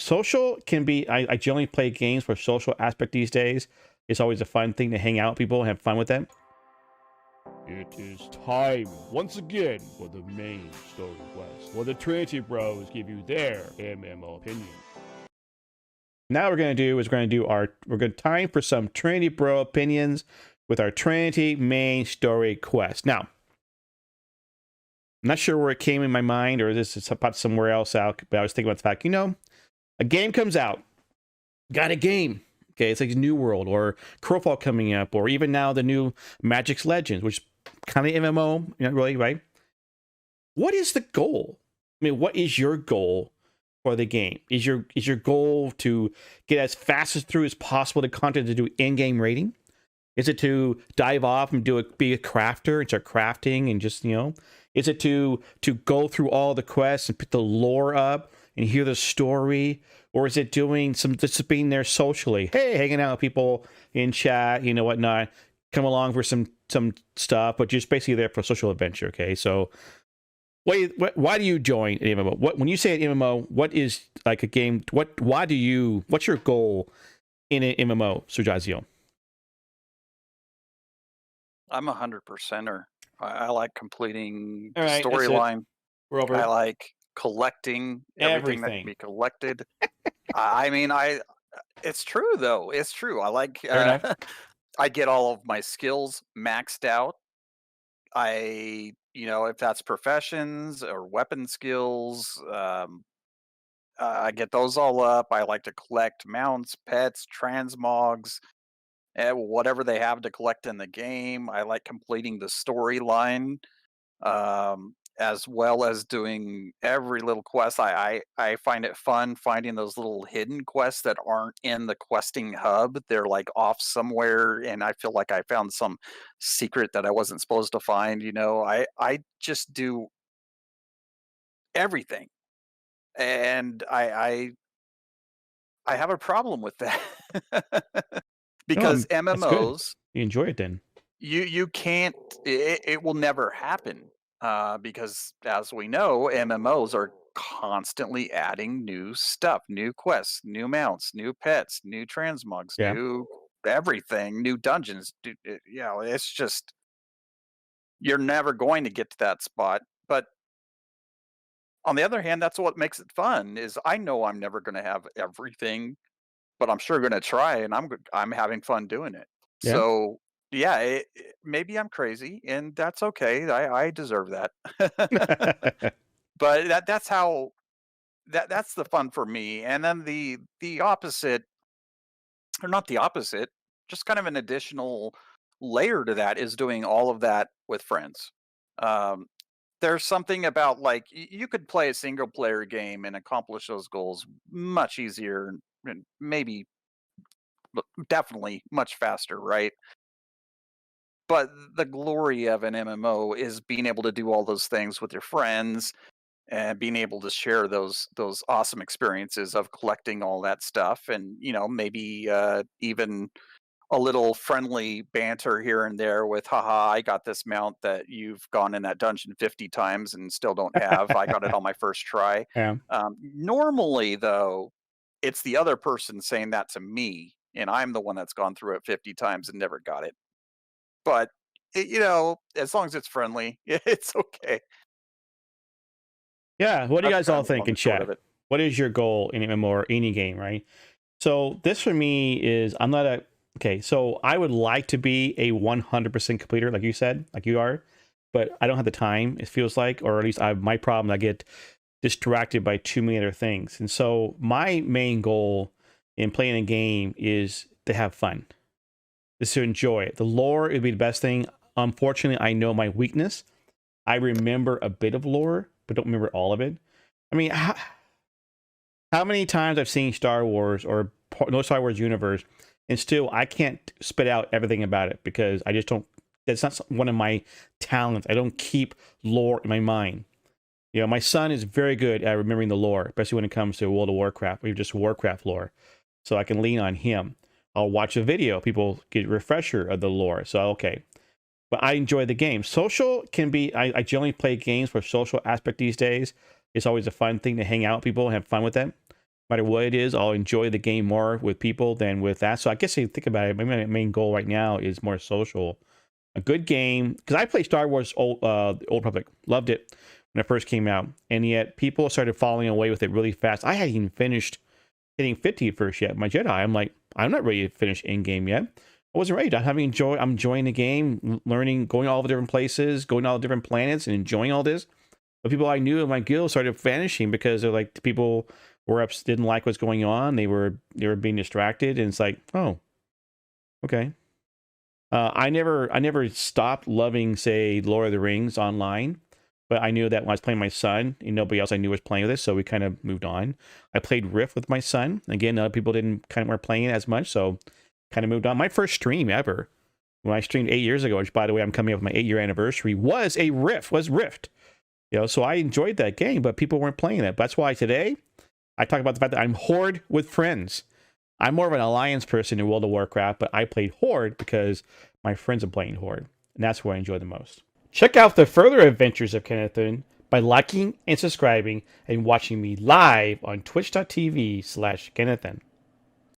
social can be, I generally play games for social aspect these days. It's always a fun thing to hang out with people and have fun with them. It is time once again for the main story quest, where the Trinity Bros give you their MMO opinions. Now what we're going to do is we're going to time for some Trinity Bro opinions with our Trinity main story quest. Now, I'm not sure where it came in my mind, or this is about somewhere else out, but I was thinking about the fact, a game comes out, got a game. Okay, it's like New World or Crowfall coming up, or even now the new Magic's Legends, which is kind of MMO, really, right? What is the goal? I mean, what is your goal for the game? Is your goal to get as fast as possible the content to do in-game rating? Is it to dive off and be a crafter and start crafting and just, is it to go through all the quests and put the lore up and hear the story? Or is it doing just being there socially? Hey, hanging out with people in chat, whatnot. Come along for some stuff, but just basically there for social adventure. Okay, so why do you join an MMO? When you say an MMO, what is like a game? What's your goal in an MMO, SirJahzeal? I'm 100%er. I like completing the right, storyline. We're over. I like collecting everything that can be collected. I mean, it's true though. It's true. I like. I get all of my skills maxed out. If that's professions or weapon skills, I get those all up. I like to collect mounts, pets, transmogs, whatever they have to collect in the game. I like completing the storyline, as well as doing every little quest. I find it fun finding those little hidden quests that aren't in the questing hub. They're like off somewhere, and I feel like I found some secret that I wasn't supposed to find. I just do everything, and I have a problem with that. Because MMOs, you enjoy it then. You can't. It will never happen, because as we know, MMOs are constantly adding new stuff, new quests, new mounts, new pets, new transmogs, new everything, new dungeons. It's just you're never going to get to that spot. But on the other hand, that's what makes it fun. Is I know I'm never going to have everything, but I'm sure going to try, and I'm having fun doing it. Yeah. So yeah, maybe I'm crazy, and that's okay. I deserve that. But that's how that's the fun for me. And then the opposite, or not the opposite, just kind of an additional layer to that is doing all of that with friends. Um, there's something about like you could play a single player game and accomplish those goals much easier and maybe definitely much faster, right? But the glory of an MMO is being able to do all those things with your friends and being able to share those awesome experiences of collecting all that stuff, and maybe even a little friendly banter here and there with, haha, I got this mount that you've gone in that dungeon 50 times and still don't have. I got it on my first try. Yeah. Normally though, it's the other person saying that to me, and I'm the one that's gone through it 50 times and never got it. But as long as it's friendly, it's okay. Yeah, what do you guys all think in chat? What is your goal in MMO or any game, right? So this for me is, I'm not okay, so I would like to be a 100% completer, like you said, like you are, but I don't have the time, it feels like, or at least my problem, I get distracted by too many other things. And so my main goal in playing a game is to have fun, is to enjoy it. The lore would be the best thing. Unfortunately, I know my weakness. I remember a bit of lore, but don't remember all of it. I mean, how many times I've seen Star Wars or no Star Wars universe, and still I can't spit out everything about it because I just don't. That's not one of my talents. I don't keep lore in my mind. My son is very good at remembering the lore, especially when it comes to World of Warcraft or just Warcraft lore. So I can lean on him. I'll watch a video. People get a refresher of the lore. So, okay. But I enjoy the game. Social can be, I generally play games for social aspect these days. It's always a fun thing to hang out with people and have fun with them. matter what it is, I'll enjoy the game more with people than with that. So I guess if you think about it, my main goal right now is more social. A good game, because I played Star Wars Old Republic, loved it when it first came out, and yet people started falling away with it really fast. I hadn't even finished hitting 50 first yet. My Jedi, I'm like, I'm not ready to finish in game yet. I wasn't ready. I'm enjoying the game, learning, going all the different places, going to all the different planets, and enjoying all this. But people I knew in my guild started vanishing because they're like, the people didn't like what's going on. They were being distracted, and it's like, oh, okay. I never stopped loving, say, Lord of the Rings online, but I knew that when I was playing my son, and nobody else I knew was playing with this, so we kind of moved on. I played Rift with my son. Again, other people weren't playing it as much, so kind of moved on. My first stream ever, when I streamed 8 years ago, which, by the way, I'm coming up with my 8-year anniversary, was Rift. So I enjoyed that game, but people weren't playing it. That's why today I talk about the fact that I'm Horde with friends. I'm more of an alliance person in World of Warcraft, but I played Horde because my friends are playing Horde, and that's what I enjoy the most. Check out the further adventures of Kennethan by liking and subscribing and watching me live on twitch.tv/Kennethan.